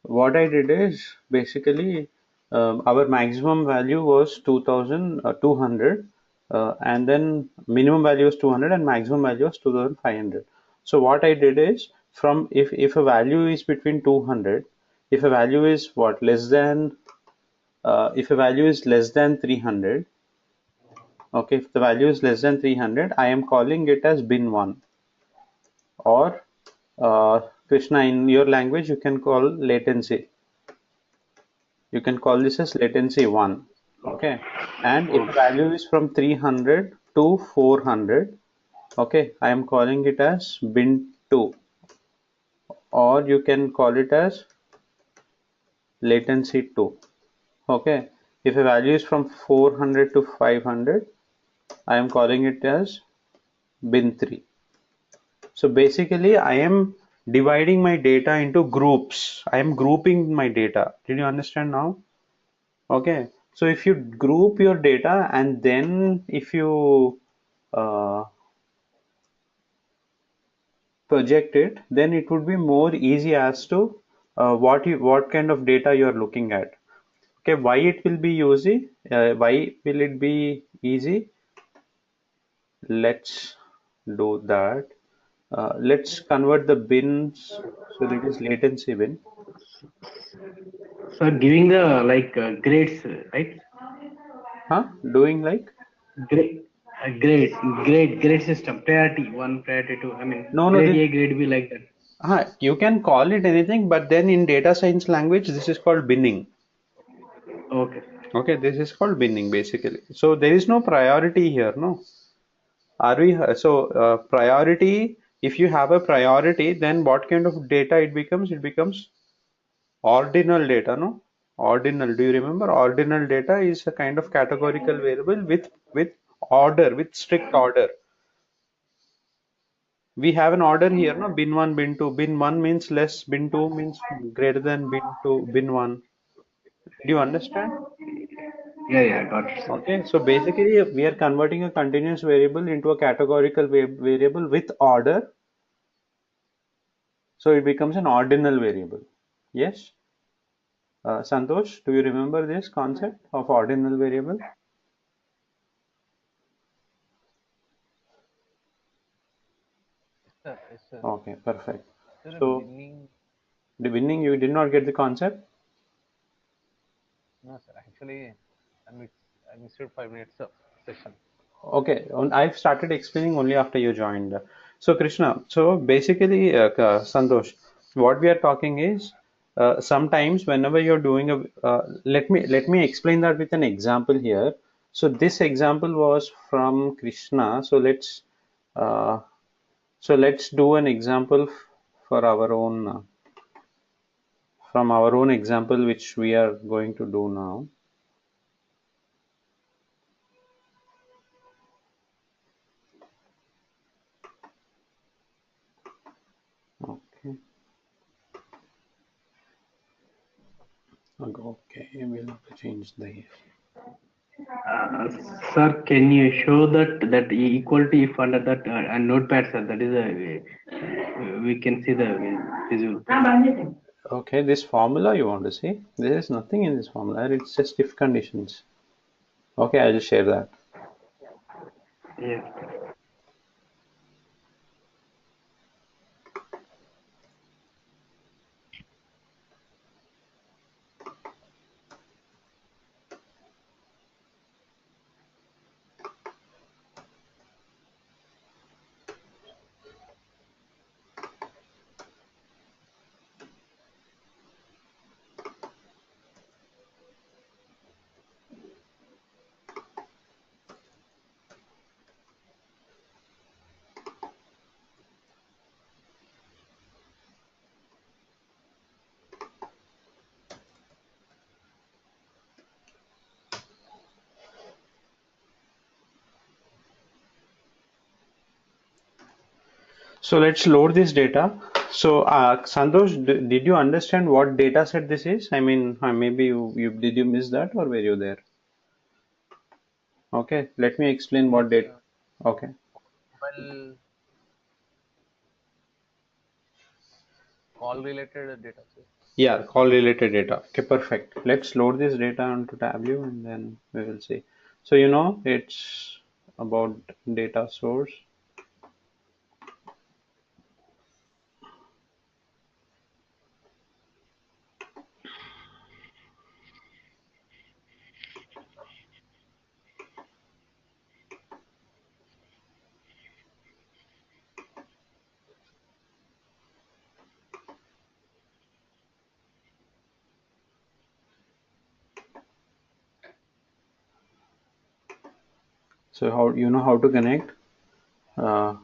what I did is basically our maximum value was 2200, and then minimum value was 200 and maximum value was 2500. So what I did is, from if a value is between 200, if a value is what less than if a value is less than 300, okay, if the value is less than 300, I am calling it as bin 1, or Krishna, in your language you can call latency. You can call this as latency 1. Okay, and if the Okay. value is from 300 to 400, okay, I am calling it as bin 2, or you can call it as latency 2. Okay, if a value is from 400 to 500, I am calling it as bin 3. So basically, I am dividing my data into groups. I am grouping my data. Did you understand now? Okay. So if you group your data, and then if you uh, project it, then it would be more easy as to what kind of data you are looking at. Okay, why it will be easy? Why will it be easy? Let's do that. Let's convert the bins. So that is latency bin. So giving the grades, right? Huh? Doing like? Grade, grade system. Priority one, priority two. I mean, No, no. grade A, grade B, like that. You can call it anything, but then in data science language, this is called binning. Okay. Okay, this is called binning basically. So there is no priority here, no. Are we so priority? If you have a priority, then what kind of data it becomes? It becomes ordinal data, no? Ordinal. Do you remember? Ordinal data is a kind of categorical variable with order, with strict order. We have an order here, no? Bin 1, bin 2. Bin 1 means less, bin 2 means greater than bin 2, bin 1. Do you understand? Yeah, yeah, got it, sir. Okay, so basically we are converting a continuous variable into a categorical variable with order, so it becomes an ordinal variable. Yes, Santosh, do you remember this concept of ordinal variable? Sir, yes, sir. Okay, perfect. Sir, So beginning, the winning, you did not get the concept? no, sir. Actually, I missed 5 minutes of session. Okay, I've started explaining only after you joined. So Krishna, so basically, Santosh, what we are talking is sometimes whenever you're doing a, let me explain that with an example here. So this example was from Krishna. Uh, so let's do an example for our own from our own example, which we are going to do now. Okay, okay, we'll have to change the. Uh, Sir, can you show that equality if under that notepad, sir? That is we can see the visual. Okay, this formula you want to see? There is nothing in this formula. It's just if conditions. Okay, I'll share that. Yeah. So let's load this data. So Santosh, did you understand what data set this is? I mean, maybe you did you miss that, or were you there? Okay, let me explain what It's data. Okay. mobile call related data, sir. Yeah, call related data. Okay, perfect. Let's load this data onto Tableau and then we will see. So it's about data source. So how to connect uh,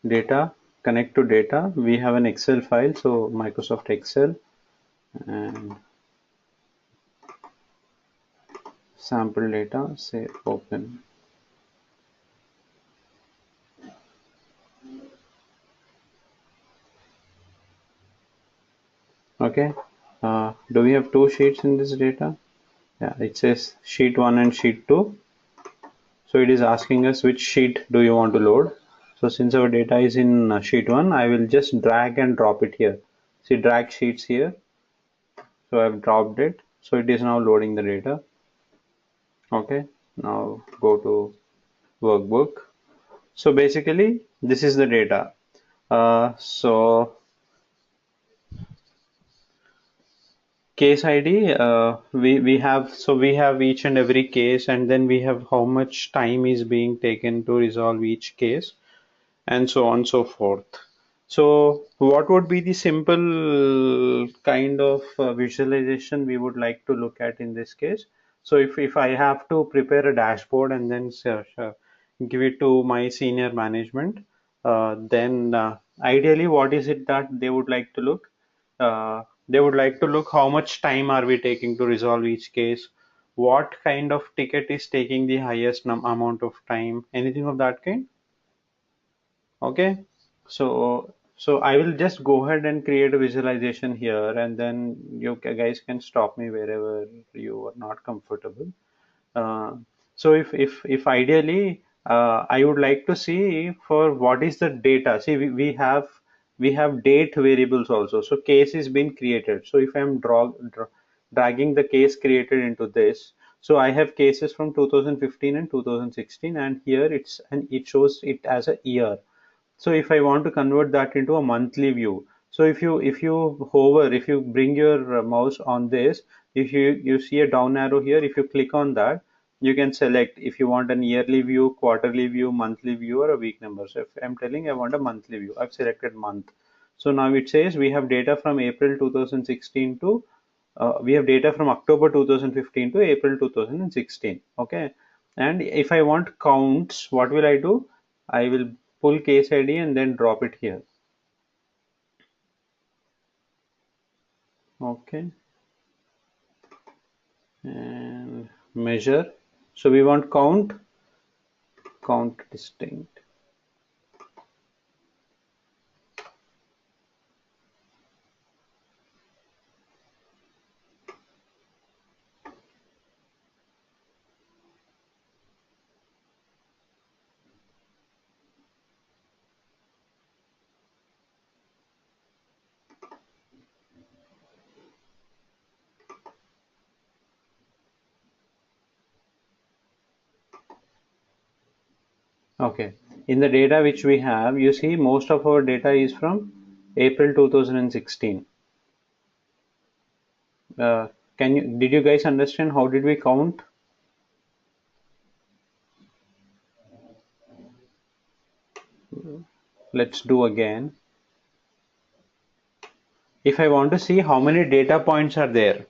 data, connect to data. We have an Excel file, so Microsoft Excel and sample data, say open. Okay. Do we have two sheets in this data? Yeah, it says sheet 1 and sheet 2. So it is asking us which sheet do you want to load. So since our data is in sheet 1, I will just drag and drop it here. See, drag sheets here. So I've dropped it. So it is now loading the data. Okay. Now go to workbook. So basically, this is the data. So case ID, we have each and every case, and then we have how much time is being taken to resolve each case, and so on and so forth. So what would be the simple kind of visualization we would like to look at in this case? So if I have to prepare a dashboard and then give it to my senior management, then ideally what is it that they would like to look? They would like to look how much time are we taking to resolve each case, what kind of ticket is taking the highest amount of time, anything of that kind. Okay, so I will just go ahead and create a visualization here, and then you guys can stop me wherever you are not comfortable. Uh, so if ideally I would like to see for what is the data. See, we have date variables also. So case is being created. So if I'm dragging the case created into this, so I have cases from 2015 and 2016, and here it shows it as a year. So if I want to convert that into a monthly view, so if you bring your mouse on this, if you see a down arrow here, if you click on that, you can select if you want an yearly view, quarterly view, monthly view, or a week number. So if I'm telling I want a monthly view, I've selected month. So now it says we have data from April 2016 to we have data from October 2015 to April 2016. Okay, and if I want counts, what will I do? I will pull case ID and then drop it here. Okay, and measure. So we want count distinct. Okay, in the data which we have, you see most of our data is from April 2016. Uh, did you guys understand how did we count? Let's do again. If I want to see how many data points are there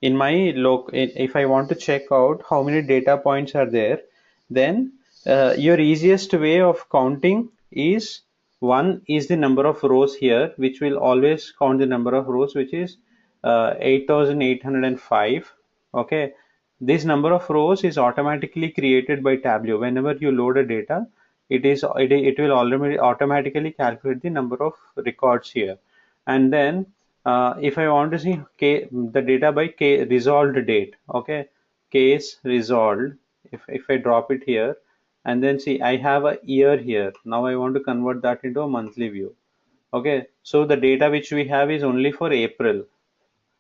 in my if I want to check out how many data points are there, then your easiest way of counting is one is the number of rows here, which will always count the number of rows, which is 8805. Okay, this number of rows is automatically created by Tableau. Whenever you load a data, it will already automatically calculate the number of records here. And then if I want to see the data by resolved date, okay, case resolved, if I drop it here, and then see I have a year here. Now I want to convert that into a monthly view. Okay, so the data which we have is only for April.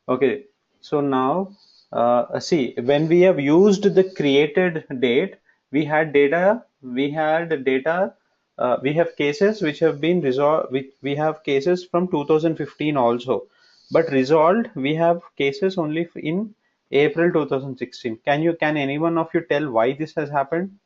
Okay, so now see, when we have used the created date, we have cases which have been resolved. We have cases from 2015 also, but resolved we have cases only in April 2016. Can any one of you tell why this has happened?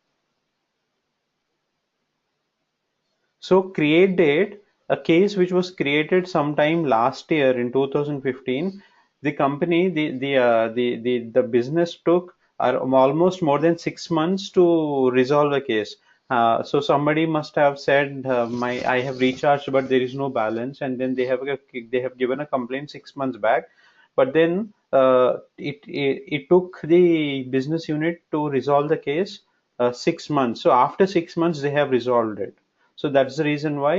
So create date, a case which was created sometime last year in 2015, the company, the business took almost more than 6 months to resolve the case. So somebody must have said, I have recharged, but there is no balance, and then they have given a complaint 6 months back. But then it took the business unit to resolve the case 6 months. So after 6 months, they have resolved it. So that's the reason why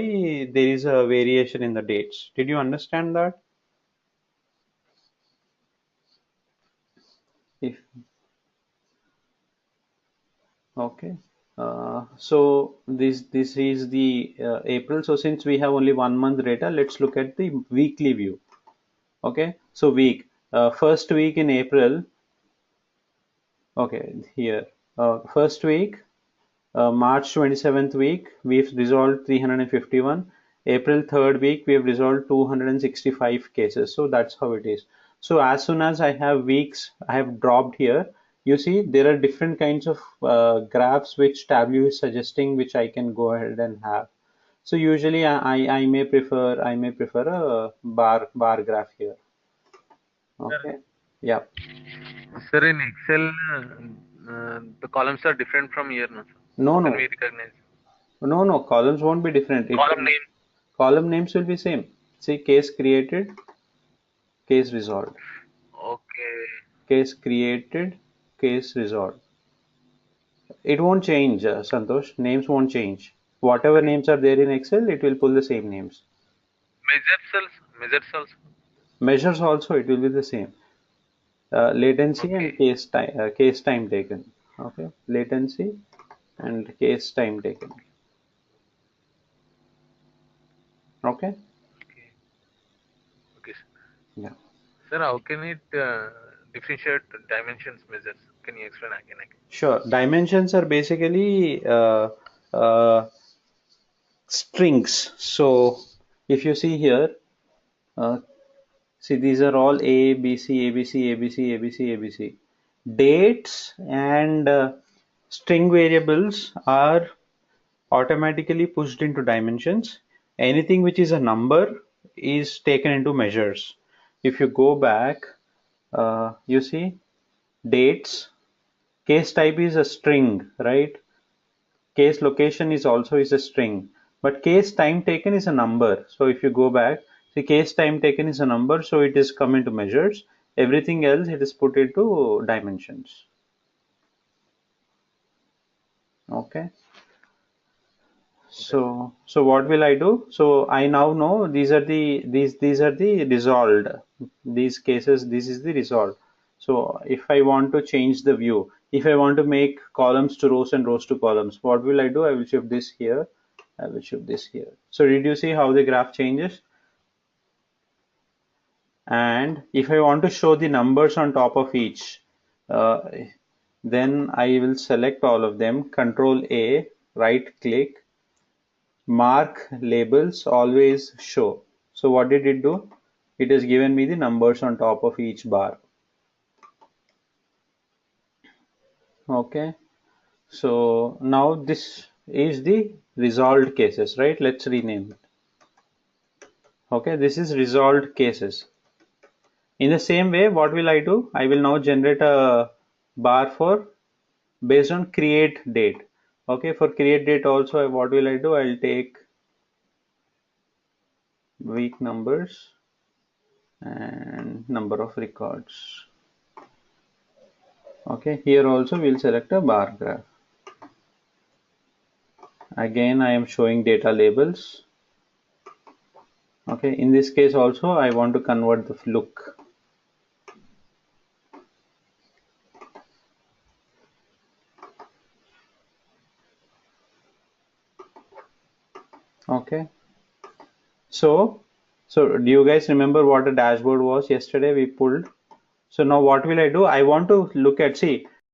there is a variation in the dates. Did you understand that? If okay. So this is the April. So since we have only 1 month data, let's look at the weekly view. Okay. So first week in April. Okay, here. First week, March 27th week, we've resolved 351. April 3rd week, we have resolved 265 cases. So that's how it is. So as soon as I have weeks, I have dropped here. You see, there are different kinds of graphs which Tableau is suggesting, which I can go ahead and have. So usually I may prefer a bar graph here. Sir, Okay. Yeah. sir, in Excel, the columns are different from here, no, sir. No, How can we no, recognize? no. Columns won't be different. It Column will name. column names will be same. See, case created, case resolved, Okay. case created, case resolved. It won't change, Santosh. Names won't change. Whatever names are there in Excel, it will pull the same names. Measure cells. Measure cells. Measures also, it will be the same. Latency Okay. and case time taken. Okay, latency and case time taken. Okay, Okay. Okay, sir. yeah, Sir, how can it differentiate dimensions measures? Can you explain again? sure. Dimensions are basically uh, strings. So if you see here, uh, see, these are all A, B, C, A, B, C, A, B, C, A, B, C, A, B, C. Dates and string variables are automatically pushed into dimensions. Anything which is a number is taken into measures. If you go back, you see dates, case type is a string, right? Case location is also is a string, but case time taken is a number. So if you go back, the case time taken is a number, so it is come into measures. Everything else it is put into dimensions. Okay. Okay, sir. So what will I do? So I now know these are the resolved. These cases, this is the resolved. So if I want to change the view, if I want to make columns to rows and rows to columns, what will I do? I will shift this here. I will shift this here. So did you see how the graph changes? And if I want to show the numbers on top of each, uh, then I will select all of them. Control A, right click, mark labels, always show. So what did it do? It has given me the numbers on top of each bar. Okay. So now this is the resolved cases, right? Let's rename it. Okay, this is resolved cases. In the same way, what will I do? I will now generate a bar for based on create date. Okay, for create date also, what will I do? I'll take week numbers and number of records. Okay, here also we'll select a bar graph. Again, I am showing data labels. Okay, in this case also, I want to convert the look. Okay, So, so do you guys remember what the dashboard was yesterday we pulled? So now what will I do? I want to look at, see,